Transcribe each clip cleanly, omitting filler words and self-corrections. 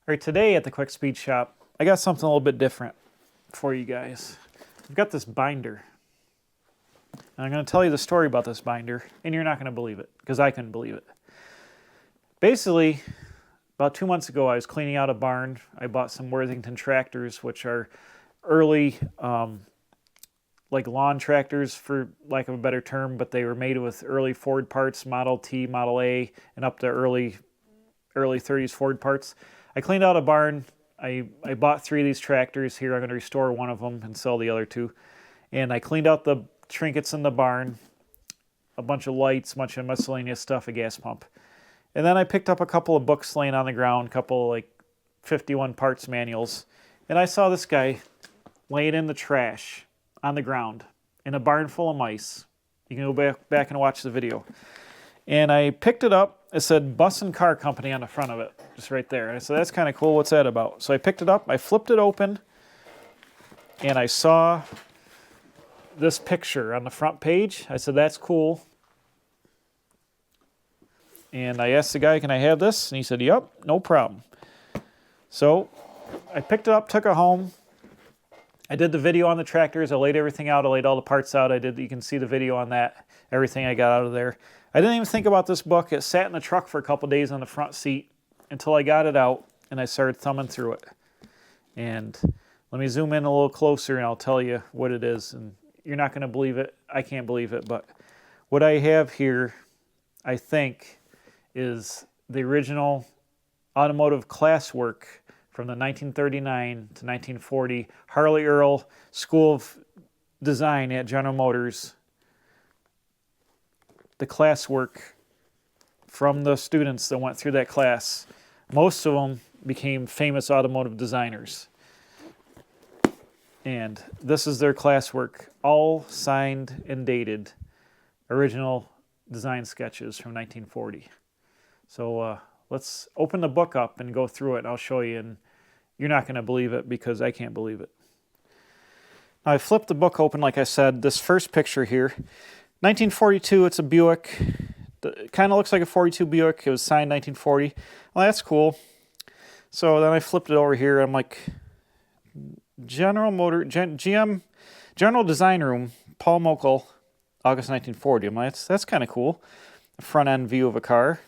All right, today at the Quick Speed Shop, I got something a little bit different for you guys. I've got this binder. And I'm going to tell you the story about this binder, and you're not going to believe it, because I couldn't believe it. Basically, about 2 months ago, I was cleaning out a barn. I bought some Worthington tractors, which are early, like lawn tractors, for lack of a better term, but they were made with early Ford parts, Model T, Model A, and up to early 30s Ford parts. I cleaned out a barn. I bought 3 of these tractors here. I'm going to restore one of them and sell the other 2. And I cleaned out the trinkets in the barn, a bunch of lights, a bunch of miscellaneous stuff, a gas pump. And then I picked up a couple of books laying on the ground, a couple like 51 parts manuals. And I saw this guy laying in the trash on the ground in a barn full of mice. You can go back and watch the video. And I picked it up. It said Bus and Car Company on the front of it, just right there. And I said, that's kind of cool. What's that about? So I picked it up. I flipped it open. And I saw this picture on the front page. I said, that's cool. And I asked the guy, can I have this? And he said, yep, no problem. So I picked it up, took it home. I did the video on the tractors. I laid everything out. I laid all the parts out. You can see the video on that, everything I got out of there. I didn't even think about this book. It sat in the truck for a couple days on the front seat until I got it out and I started thumbing through it. And let me zoom in a little closer and I'll tell you what it is. And you're not going to believe it. I can't believe it. But what I have here, I think, is the original automotive Classwork from the 1939 to 1940 Harley Earl School of Design at General Motors. The Classwork from the students that went through that class. Most of them became famous automotive designers. And this is their Classwork, all signed and dated, original design sketches from 1940. So let's open the book up and go through it. I'll show you, and you're not going to believe it because I can't believe it. Now, I flipped the book open, like I said. This first picture here, 1942, it's a Buick. It kind of looks like a 42 Buick. It was signed 1940. Well, that's cool. So then I flipped it over here. I'm like, GM General Design Room, Paul Mokel, August 1940. I'm like, that's kind of cool. A front end view of a car.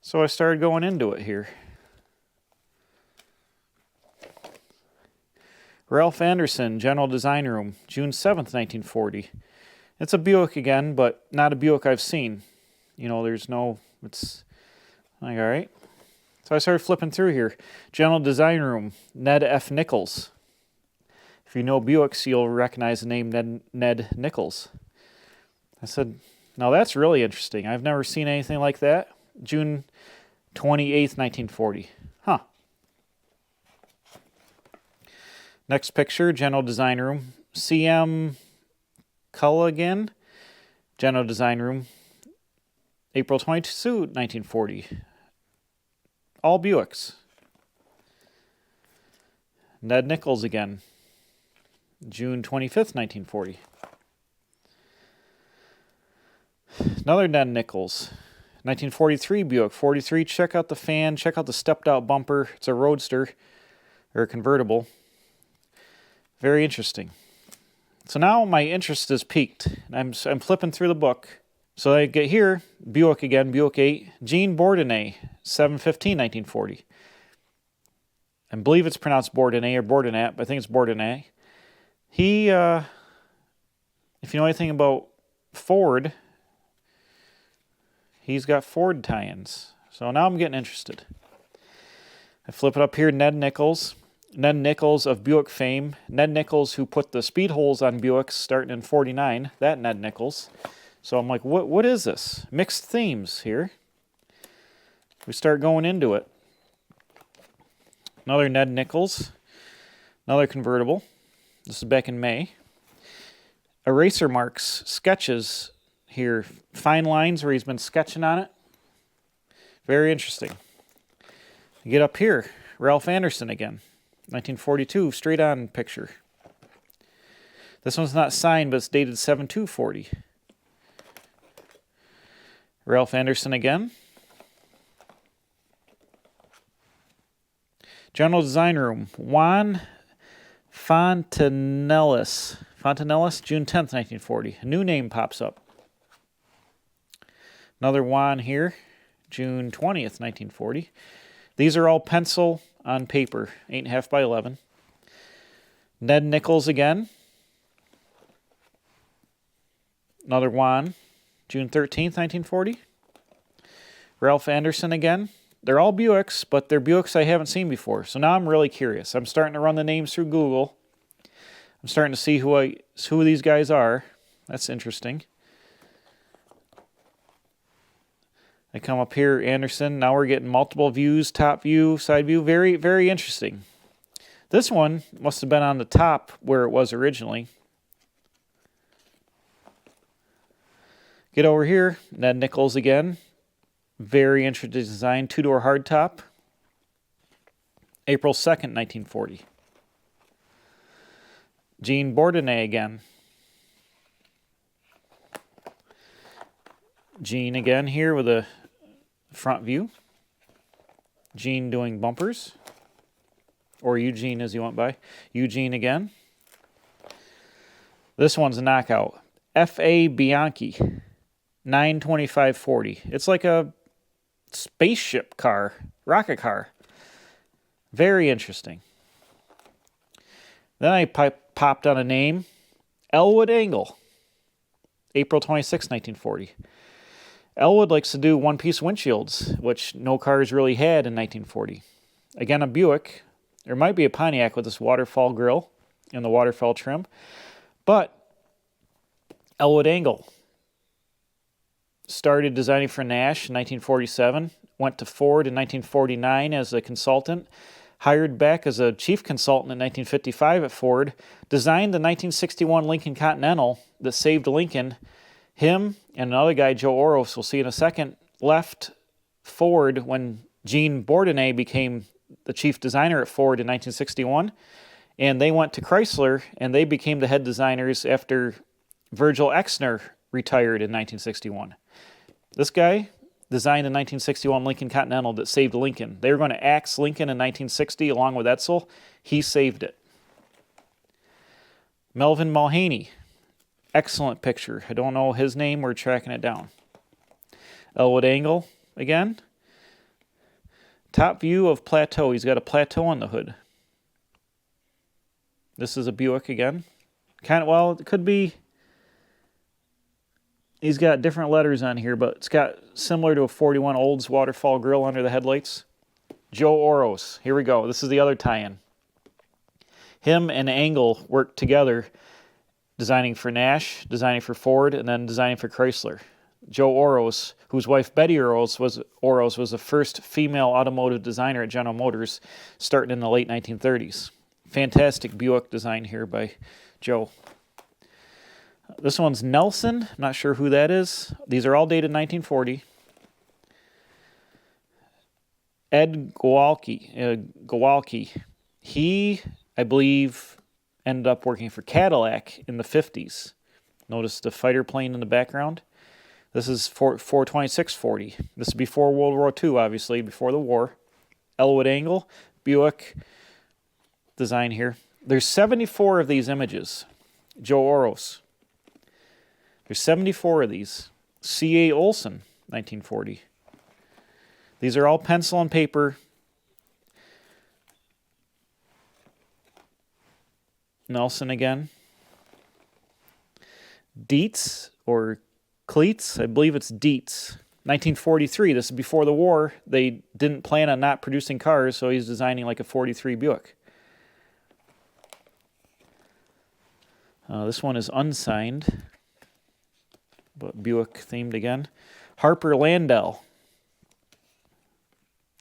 So I started going into it here. Ralph Anderson, General Design Room, June 7th, 1940. It's a Buick again, but not a Buick I've seen. You know, it's like, all right. So I started flipping through here. General Design Room, Ned F. Nichols. If you know Buicks, you'll recognize the name Ned Nichols. I said, now that's really interesting. I've never seen anything like that. June 28th, 1940. Huh. Next picture, General Design Room, C.M. Culligan, General Design Room, April 22, 1940. All Buicks. Ned Nichols again, June 25th, 1940. Another Ned Nichols, 1943 Buick, 43. Check out the fan, check out the stepped out bumper. It's a roadster, or a convertible. Very interesting. So now my interest is piqued. I'm flipping through the book. So I get here, Buick again, Buick 8, Jean Bourdonnais, 7/15/1940. I believe it's pronounced Bourdonnais or Bourdonnais, but I think it's Bourdonnais. He, if you know anything about Ford, he's got Ford tie-ins. So now I'm getting interested. I flip it up here, Ned Nichols. Ned Nichols of Buick fame. Ned Nichols who put the speed holes on Buicks starting in 49. That Ned Nichols. So I'm like, what is this? Mixed themes here. We start going into it. Another Ned Nichols. Another convertible. This is back in May. Eraser marks, sketches here. Fine lines where he's been sketching on it. Very interesting. You get up here, Ralph Anderson again. 1942, straight on picture. This one's not signed, but it's dated 7/2/40. Ralph Anderson again. General Design Room, Juan Fontanellis. Fontanellis, June 10th, 1940. A new name pops up. Another Juan here, June 20th, 1940. These are all pencil on paper, 8.5 by 11. Ned Nichols again. Another Juan, June 13th, 1940. Ralph Anderson again. They're all Buicks, but they're Buicks I haven't seen before. So now I'm really curious. I'm starting to run the names through Google. I'm starting to see who these guys are. That's interesting. I come up here, Anderson. Now we're getting multiple views, top view, side view. Very, very interesting. This one must have been on the top where it was originally. Get over here, Ned Nichols again. Very interesting design, two-door hardtop. April 2nd, 1940. Jean Bourdonnais again. Jean again here with a front view. Jean doing bumpers. Or Eugene as you went by. Eugene again. This one's a knockout. F.A. Bianchi. 92540. It's like a spaceship car, rocket car. Very interesting. Then I popped on a name, Elwood Angle, April 26, 1940. Elwood likes to do one-piece windshields, which no cars really had in 1940. Again, a Buick. There might be a Pontiac with this waterfall grille and the waterfall trim, but Elwood Angle started designing for Nash in 1947, went to Ford in 1949 as a consultant, hired back as a chief consultant in 1955 at Ford, designed the 1961 Lincoln Continental that saved Lincoln. Him and another guy, Joe Oros, we'll see in a second, left Ford when Jean Bourdonnais became the chief designer at Ford in 1961, and they went to Chrysler, and they became the head designers after Virgil Exner retired in 1961. This guy designed the 1961 Lincoln Continental that saved Lincoln. They were going to axe Lincoln in 1960 along with Edsel. He saved it. Melvin Mulhaney. Excellent picture. I don't know his name. We're tracking it down. Elwood Angle again. Top view of plateau. He's got a plateau on the hood. This is a Buick again. Well, it could be. He's got different letters on here, but it's got similar to a 41 Olds waterfall grille under the headlights. Joe Oros. Here we go. This is the other tie-in. Him and Angle worked together designing for Nash, designing for Ford, and then designing for Chrysler. Joe Oros, whose wife Betty Oros was the first female automotive designer at General Motors starting in the late 1930s. Fantastic Buick design here by Joe. This one's Nelson. I'm not sure who that is. These are all dated 1940. Ed Gowalki. He, I believe, ended up working for Cadillac in the 50s. Notice the fighter plane in the background. This is 42640. This is before World War II, obviously, before the war. Elwood Angle, Buick design here. There's 74 of these images. Joe Oros. There's 74 of these. C.A. Olson, 1940. These are all pencil and paper. Nelson again. Dietz, or Cleats, I believe it's Dietz. 1943, this is before the war. They didn't plan on not producing cars, so he's designing like a 43 Buick. This one is unsigned, but Buick themed again. Harper Landell.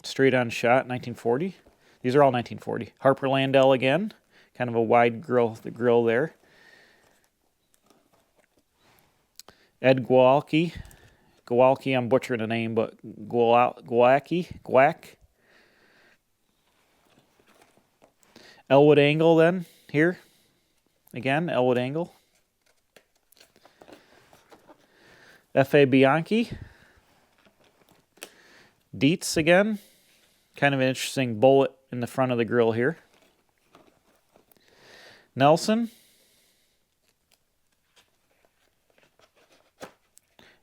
Straight on shot, 1940. These are all 1940. Harper Landell again. Kind of a wide grill, the grill there. Ed Gowalki. Gowalki, I'm butchering the name, but Gwack. Elwood Angle then, here. Again, Elwood Angle. F.A. Bianchi. Dietz again. Kind of an interesting bullet in the front of the grill here. Nelson.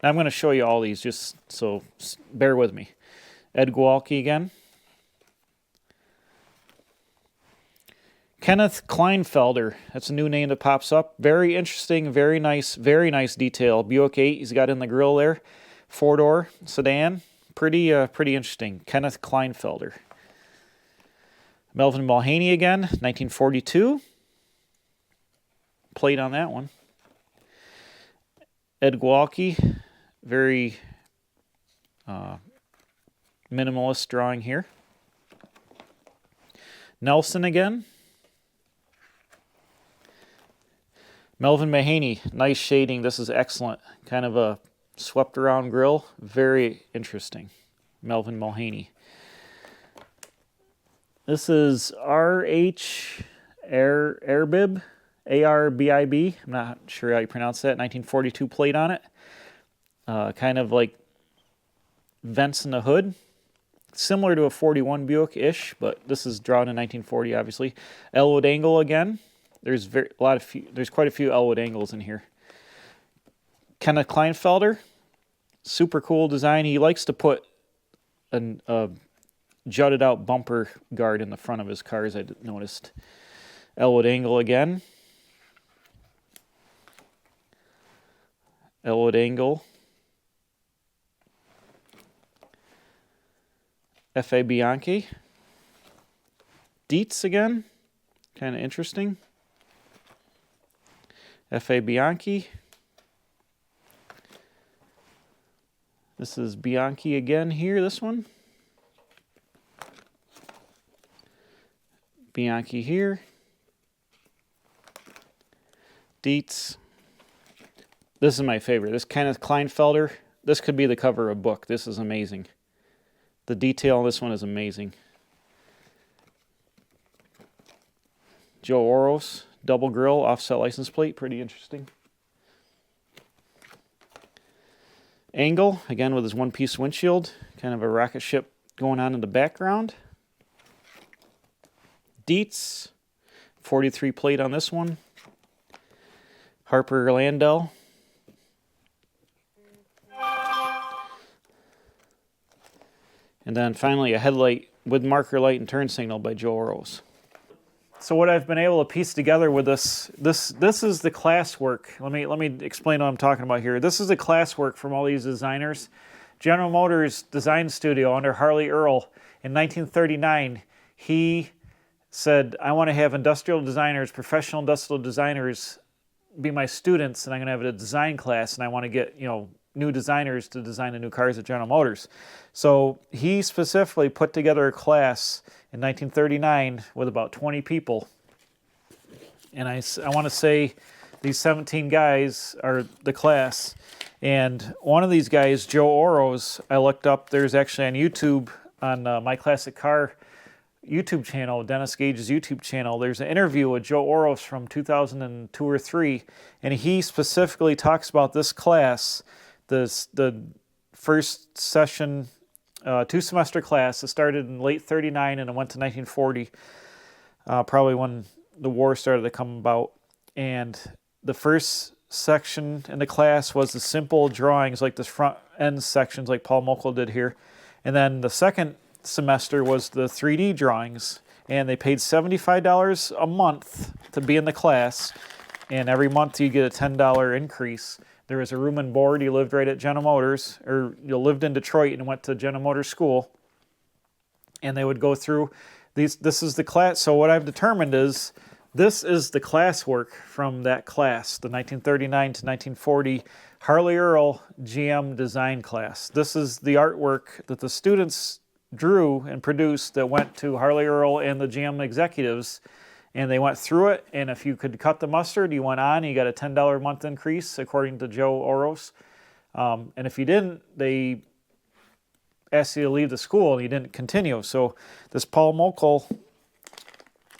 Now I'm going to show you all these, just so bear with me. Ed Gwalke again. Kenneth Kleinfelder. That's a new name that pops up. Very interesting, very nice detail. Buick 8 he's got in the grill there. 4-door sedan. Pretty interesting. Kenneth Kleinfelder. Melvin Mulhaney again, 1942. Plate on that one. Ed Gwalke. Very minimalist drawing here. Nelson again. Melvin Mulhaney, nice shading. This is excellent. Kind of a swept around grill. Very interesting. Melvin Mulhaney. This is R.H. Arbib, A-R-B-I-B. I'm not sure how you pronounce that. 1942 plate on it. Kind of like vents in the hood. Similar to a 41 Buick-ish, but this is drawn in 1940, obviously. Elwood Angle again. There's quite a few Elwood Angles in here. Kenneth Kleinfelder, super cool design. He likes to put a jutted out bumper guard in the front of his cars, I noticed. Elwood Angle again. Elwood Angle. F.A. Bianchi. Dietz again. Kind of interesting. F.A. Bianchi. This is Bianchi again here, this one. Bianchi here. Dietz. This is my favorite. This Kenneth Kleinfelder. This could be the cover of a book. This is amazing. The detail on this one is amazing. Joe Oros, double grill, offset license plate, pretty interesting. Angle, again with his one-piece windshield, kind of a rocket ship going on in the background. Dietz, 43 plate on this one. Harper Landell. And then finally a headlight with marker light and turn signal by Joe Oros. So what I've been able to piece together with this is the Classwork. Let me explain what I'm talking about here. This is the Classwork from all these designers. General Motors design studio under Harley Earl in 1939. He said, I want to have industrial designers, professional industrial designers be my students, and I'm going to have a design class, and I want to get, new designers to design the new cars at General Motors. So he specifically put together a class in 1939 with about 20 people. And I want to say these 17 guys are the class. And one of these guys, Joe Oros, I looked up. There's actually on YouTube, on My Classic Car YouTube channel, Dennis Gage's YouTube channel, there's an interview with Joe Oros from 2002 or 3. And he specifically talks about this class, the first session, 2-semester class that started in late 39 and it went to 1940, probably when the war started to come about. And the first section in the class was the simple drawings, like the front end sections like Paul Mokel did here. And then the second semester was the 3D drawings. And they paid $75 a month to be in the class. And every month you get a $10 increase. There was a room and board. You lived right at General Motors, or you lived in Detroit and went to General Motors school. And they would go through these. This is the class. So what I've determined is this is the Classwork from that class, the 1939 to 1940 Harley Earl GM design class. This is the artwork that the students drew and produced that went to Harley Earl and the GM executives. And they went through it, and if you could cut the mustard, you went on, you got a $10 a month increase, according to Joe Oros. And if you didn't, they asked you to leave the school, and you didn't continue. So this Paul Mokel,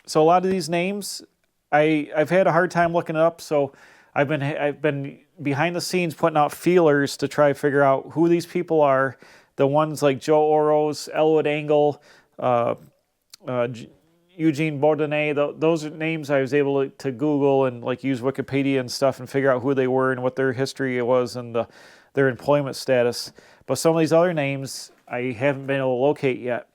so a lot of these names, I've had a hard time looking it up, so I've been behind the scenes putting out feelers to try to figure out who these people are. The ones like Joe Oros, Elwood Angle, Eugene Bourdonnais. Those are names I was able to Google and like use Wikipedia and stuff and figure out who they were and what their history was and their employment status. But some of these other names I haven't been able to locate yet.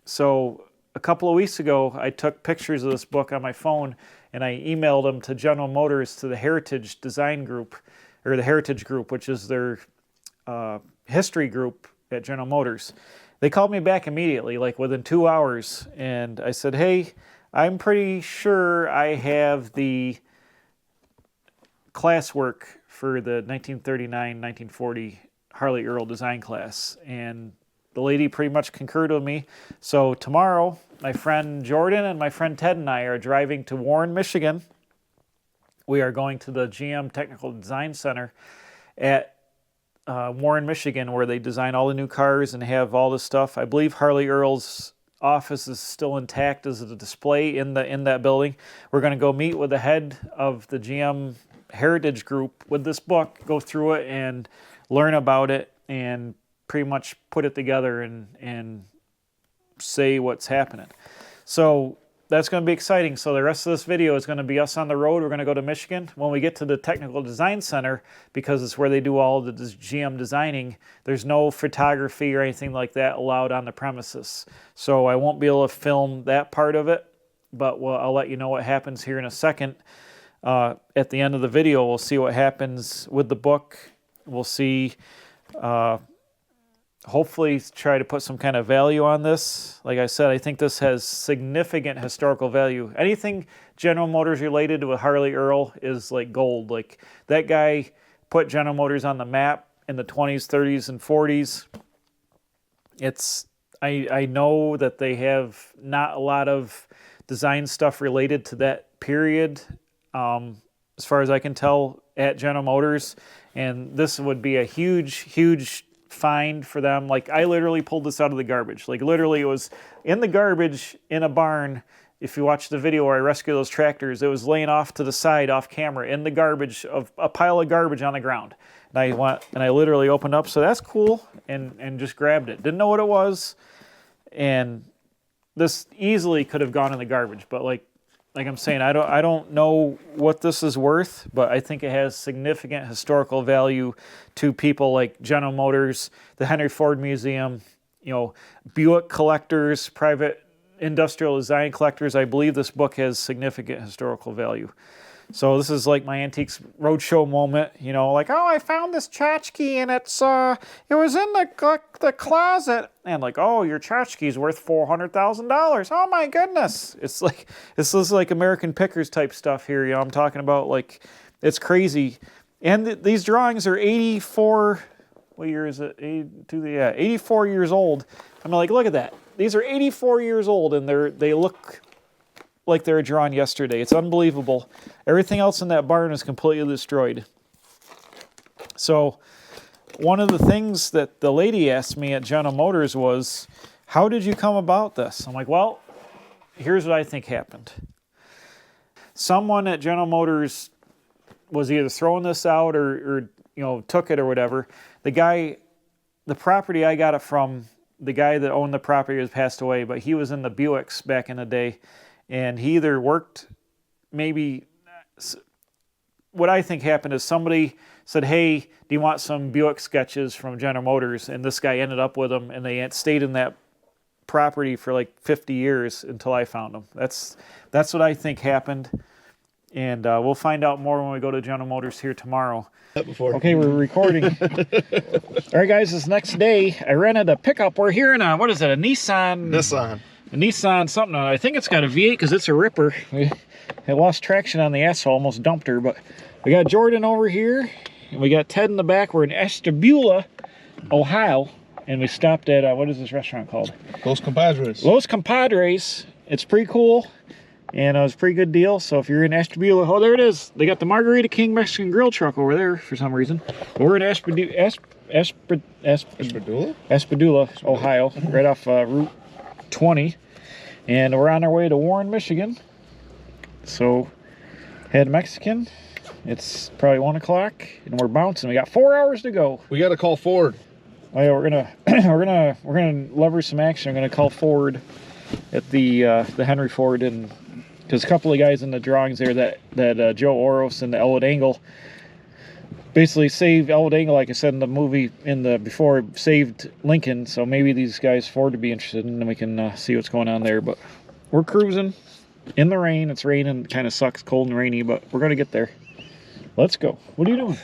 So a couple of weeks ago, I took pictures of this book on my phone and I emailed them to General Motors, to the Heritage Design Group, or the Heritage Group, which is their history group at General Motors. They called me back immediately, like within 2 hours, and I said, hey, I'm pretty sure I have the Classwork for the 1939-1940 Harley Earl design class. And the lady pretty much concurred with me. So tomorrow, my friend Jordan and my friend Ted and I are driving to Warren, Michigan. We are going to the GM Technical Design Center at Warren, Michigan, where they design all the new cars and have all this stuff. I believe Harley Earl's office is still intact as a display in that building. We're going to go meet with the head of the GM Heritage Group with this book, go through it and learn about it and pretty much put it together and say what's happening. So that's going to be exciting. So the rest of this video is going to be us on the road. We're going to go to Michigan. When we get to the Technical Design Center, because it's where they do all the GM designing, there's no photography or anything like that allowed on the premises. So I won't be able to film that part of it, but I'll let you know what happens here in a second. At the end of the video, we'll see what happens with the book. We'll see, hopefully try to put some kind of value on this. Like I said, I think this has significant historical value. Anything General Motors related to a Harley Earl is like gold. Like that guy put General Motors on the map in the 20s, 30s, and 40s. I know that they have not a lot of design stuff related to that period, as far as I can tell, at General Motors. And this would be a huge, huge find for them. Like I literally pulled this out of the garbage. Like literally it was in the garbage in a barn. If you watch the video where I rescue those tractors, it was laying off to the side off camera in the garbage, of a pile of garbage on the ground. And I literally opened up, so that's cool, and just grabbed it. Didn't know what it was, and this easily could have gone in the garbage. But like I'm saying, I don't know what this is worth, but I think it has significant historical value to people like General Motors, the Henry Ford Museum, Buick collectors, private industrial design collectors. I believe this book has significant historical value. So this is like my Antiques Roadshow moment, like, oh, I found this tchotchke and it was in the closet. And like, oh, your tchotchke's worth $400,000. Oh my goodness. This is like American Pickers type stuff here. I'm talking about, like, it's crazy. And these drawings are 84, what year is it? 84 years old. I'm like, look at that. These are 84 years old and they look like they were drawn yesterday. It's unbelievable. Everything else in that barn is completely destroyed. So one of the things that the lady asked me at General Motors was, how did you come about this? I'm like, well, here's what I think happened. Someone at General Motors was either throwing this out or took it or whatever. The property I got it from, the guy that owned the property has passed away, but he was in the Buicks back in the day. And he either worked, maybe, what I think happened is somebody said, hey, do you want some Buick sketches from General Motors? And this guy ended up with them, and they stayed in that property for like 50 years until I found them. That's what I think happened. And we'll find out more when we go to General Motors here tomorrow. Okay, we're recording. All right, guys, this next day, I rented a pickup. We're here in a Nissan. A Nissan something. I think it's got a V8 because it's a ripper. I lost traction on the asshole, almost dumped her. But we got Jordan over here, and we got Ted in the back. We're in Ashtabula, Ohio, and we stopped at, what is this restaurant called? Los Compadres. Los Compadres. It's pretty cool, and it was a pretty good deal. So if you're in Ashtabula, oh, there it is. They got the Margarita King Mexican Grill truck over there for some reason. We're in Ashtabula, Ohio, right off Route 20. And we're on our way to Warren, Michigan. So, head Mexican. It's probably 1 o'clock, and we're bouncing. We got 4 hours to go. We got to call Ford. Oh yeah, we're gonna leverage some action. I'm gonna call Ford at the Henry Ford, and because a couple of guys in the drawings there that Joe Oros and the Elwood Angle basically saved Elwood Angle, like I said in the movie before, saved Lincoln. So maybe these guys Ford to be interested, and then we can see what's going on there. But we're cruising in the rain. It's raining, kind of sucks, cold and rainy, but we're gonna get there. Let's go. What are you doing?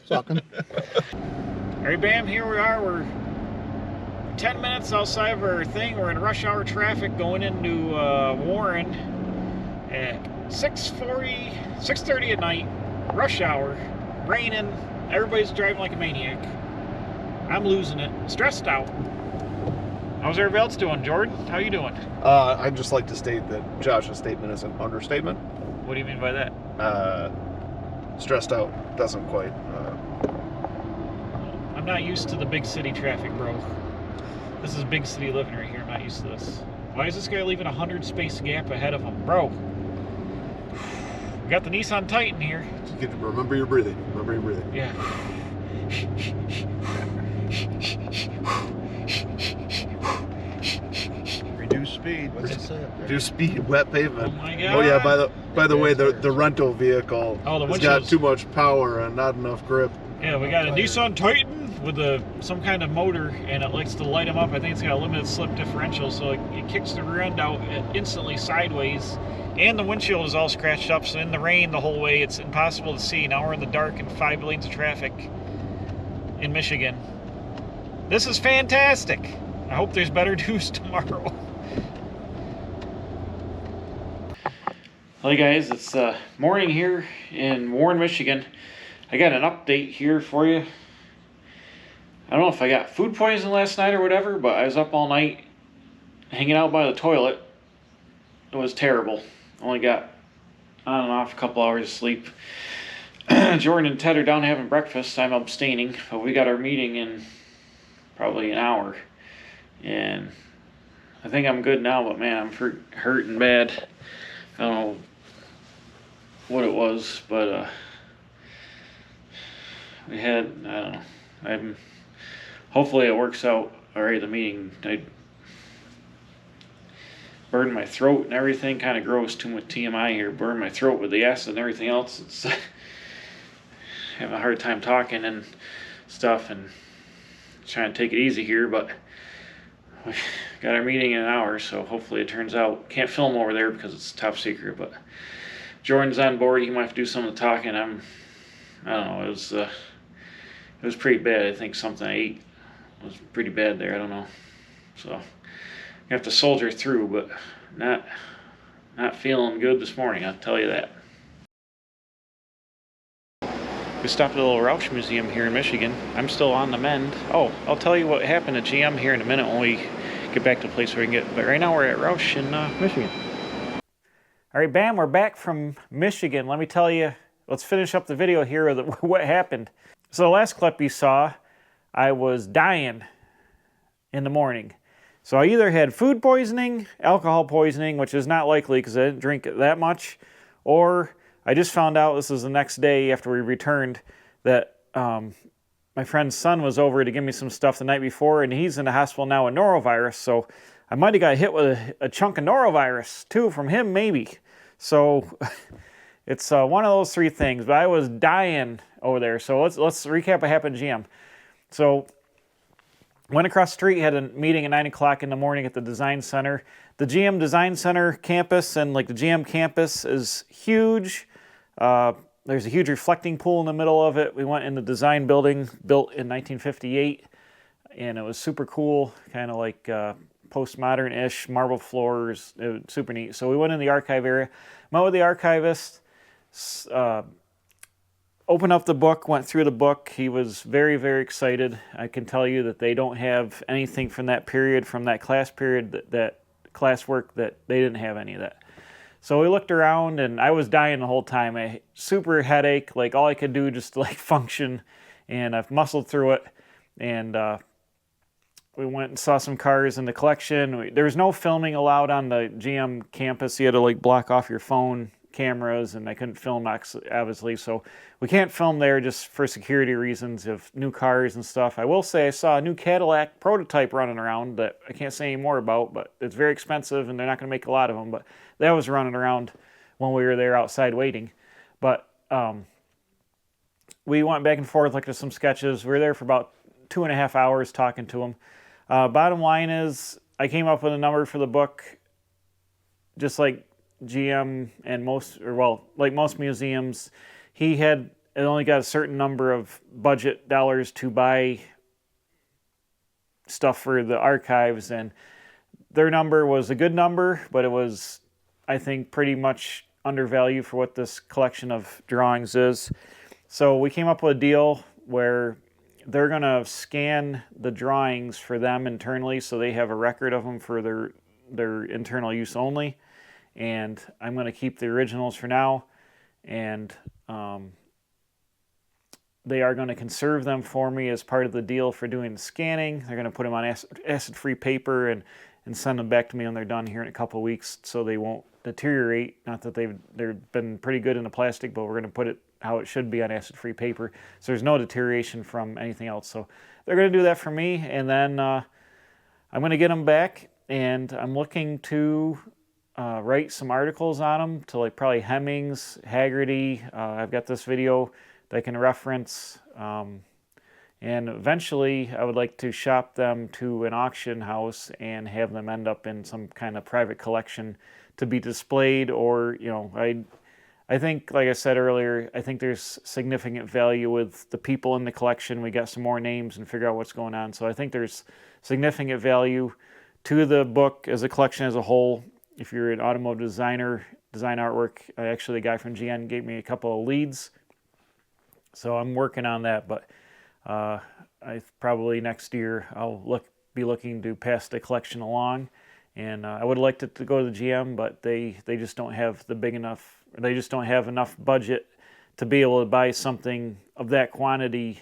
Talking. All right, bam, here we are. We're 10 minutes outside of our thing. We're in rush hour traffic going into Warren at 6:30 at night, rush hour, raining. Everybody's driving like a maniac. I'm losing it, stressed out. How's everybody else doing? Jordan, how you doing? I'd just like to state that Josh's statement is an understatement. What do you mean by that? Stressed out doesn't quite. I'm not used to the big city traffic, bro. This is big city living right here. I'm not used to this. Why is this guy leaving a 100 space gap ahead of him? Bro. We got the Nissan Titan here. Remember your breathing. Remember your breathing. Yeah. Reduce speed. What's it say? Reduce speed, wet pavement. Oh my God. Oh yeah, by the way, the rental vehicle has got too much power and not enough grip. Yeah, we got a Nissan Titan with some kind of motor, and it likes to light them up. I think it's got a limited slip differential, so it kicks the rear end out instantly sideways, and the windshield is all scratched up, so in the rain the whole way it's impossible to see. Now we're in the dark in 5 lanes of traffic in Michigan. This is fantastic. I hope there's better news tomorrow. Hey guys, it's morning here in Warren, Michigan. I got an update here for you. I don't know if I got food poisoning last night or whatever, but I was up all night hanging out by the toilet. It was terrible. Only got on and off a couple hours of sleep. Jordan and Ted are down having breakfast. I'm abstaining, but we got our meeting in probably an hour. And I think I'm good now, but man, I'm hurting bad. I don't know what it was, but we had, I don't know, hopefully it works out alright. The meeting, I burned my throat and everything, kind of gross, too much TMI here, burned my throat with the acid and everything else. It's having a hard time talking and stuff, and trying to take it easy here, but we got our meeting in an hour, so hopefully it turns out. Can't film over there because it's top secret, but Jordan's on board. He might have to do some of the talking. I don't know, it was pretty bad. I think something I ate was pretty bad there. I don't know. So you have to soldier through, but not feeling good this morning, I'll tell you that. We stopped at a little Roush Museum here in Michigan. I'm still on the mend. Oh, I'll tell you what happened at GM here in a minute when we get back to the place where we can get. But right now we're at Roush in Michigan. All right, bam, we're back from Michigan. Let me tell you, let's finish up the video here of what happened. So the last clip you saw, I was dying in the morning. So I either had food poisoning, alcohol poisoning, which is not likely because I didn't drink it that much, or I just found out, this was the next day after we returned, that my friend's son was over to give me some stuff the night before, and he's in the hospital now with norovirus, so I might have got hit with a chunk of norovirus too from him, maybe. So it's one of those three things, but I was dying over there. So let's recap what happened at GM. So went across the street, had a meeting at 9 o'clock in the morning at the Design Center. The GM Design Center campus and like the GM campus is huge. There's a huge reflecting pool in the middle of it. We went in the design building built in 1958, and it was super cool, kind of like postmodern-ish, marble floors. It was super neat. So we went in the archive area, met with the archivist, opened up the book, went through the book. He was very, very excited. I can tell you that they don't have anything from that period, from that class period, that Classwork, that they didn't have any of that. So we looked around, and I was dying the whole time. A super headache, like all I could do just to like function, and I've muscled through it. And we went and saw some cars in the collection. There was no filming allowed on the GM campus. You had to like block off your phone, cameras, and I couldn't film, obviously, so we can't film there just for security reasons of new cars and stuff. I will say I saw a new Cadillac prototype running around that I can't say any more about, but it's very expensive, and they're not going to make a lot of them, but that was running around when we were there outside waiting. But we went back and forth, looked at some sketches. We were there for about 2.5 hours talking to him. Bottom line is, I came up with a number for the book, just like GM and like most museums. He had only got a certain number of budget dollars to buy stuff for the archives, and their number was a good number, but it was, I think, pretty much undervalued for what this collection of drawings is. So we came up with a deal where they're going to scan the drawings for them internally, so they have a record of them for their internal use only. And I'm going to keep the originals for now, and they are going to conserve them for me as part of the deal for doing the scanning. They're going to put them on acid-free paper and send them back to me when they're done here in a couple of weeks, so they won't deteriorate. Not that they've been pretty good in the plastic, but we're going to put it how it should be on acid-free paper, so there's no deterioration from anything else. So they're going to do that for me, and then I'm going to get them back, and I'm looking to write some articles on them to, like, probably Hemmings, Haggerty. I've got this video that I can reference, and eventually I would like to shop them to an auction house and have them end up in some kind of private collection to be displayed, or, you know, I think, like I said earlier, I think there's significant value with the people in the collection. We got some more names and figure out what's going on. So I think there's significant value to the book as a collection as a whole. If you're an automotive designer, design artwork, actually the guy from GN gave me a couple of leads. So I'm working on that, but I probably next year I'll be looking to pass the collection along. And I would have liked it to go to the GM, but they just don't have they just don't have enough budget to be able to buy something of that quantity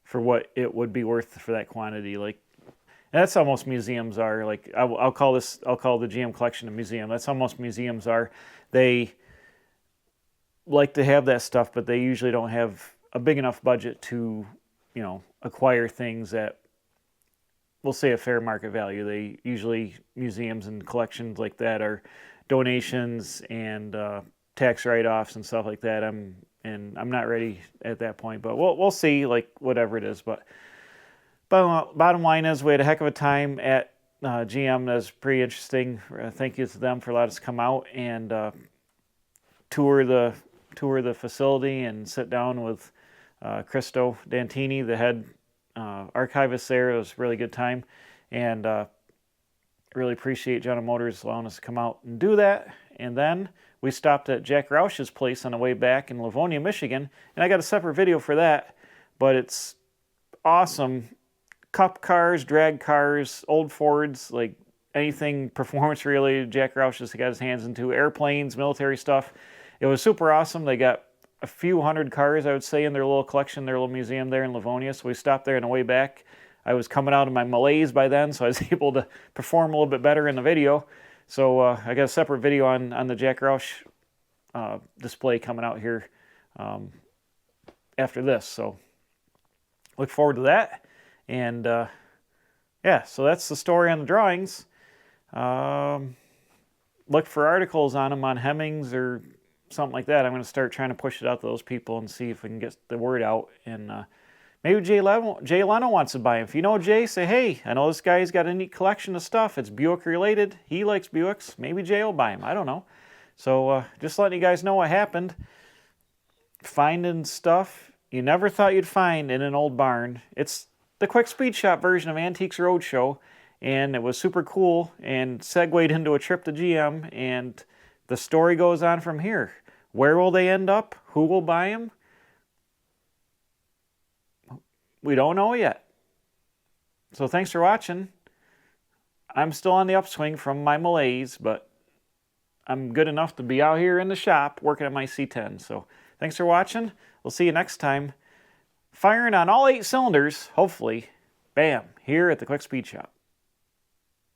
for what it would be worth for that quantity. Like, and that's how most museums are. Like, I'll call the GM collection a museum. That's how most museums are. They like to have that stuff, but they usually don't have a big enough budget to, you know, acquire things that, we'll say, a fair market value. They usually, museums and collections like that are donations and tax write-offs and stuff like that. I'm not ready at that point, but we'll see, like, whatever it is. But bottom line is, we had a heck of a time at GM. That was pretty interesting. Thank you to them for allowing us to come out and tour the facility and sit down with Cristo Dantini, the head archivist there. It was a really good time, and really appreciate General Motors allowing us to come out and do that. And then we stopped at Jack Roush's place on the way back in Livonia, Michigan, and I got a separate video for that, but it's awesome. Cup cars, drag cars, old Fords, like anything performance related, Jack Roush has got his hands into, airplanes, military stuff. It was super awesome. They got a few hundred cars, I would say, in their little collection, their little museum there in Livonia. So we stopped there on the way back. I was coming out of my malaise by then, so I was able to perform a little bit better in the video. So I got a separate video on the Jack Roush display coming out here after this. So look forward to that. And yeah, so that's the story on the drawings. Look for articles on them on Hemmings or something like that. I'm going to start trying to push it out to those people and see if we can get the word out. And maybe Jay Leno wants to buy them. If you know Jay, say, hey, I know this guy's got a neat collection of stuff. It's Buick related. He likes Buicks. Maybe Jay will buy them. I don't know. So just letting you guys know what happened. Finding stuff you never thought you'd find in an old barn. It's the quick speed shop version of Antiques Roadshow, and it was super cool and segued into a trip to GM, and the story goes on from here. Where will they end up? Who will buy them? We don't know yet. So thanks for watching. I'm still on the upswing from my malaise, but I'm good enough to be out here in the shop working on my C10. So thanks for watching. We'll see you next time. Firing on all 8 cylinders, hopefully. Bam, here at the Quick Speed Shop.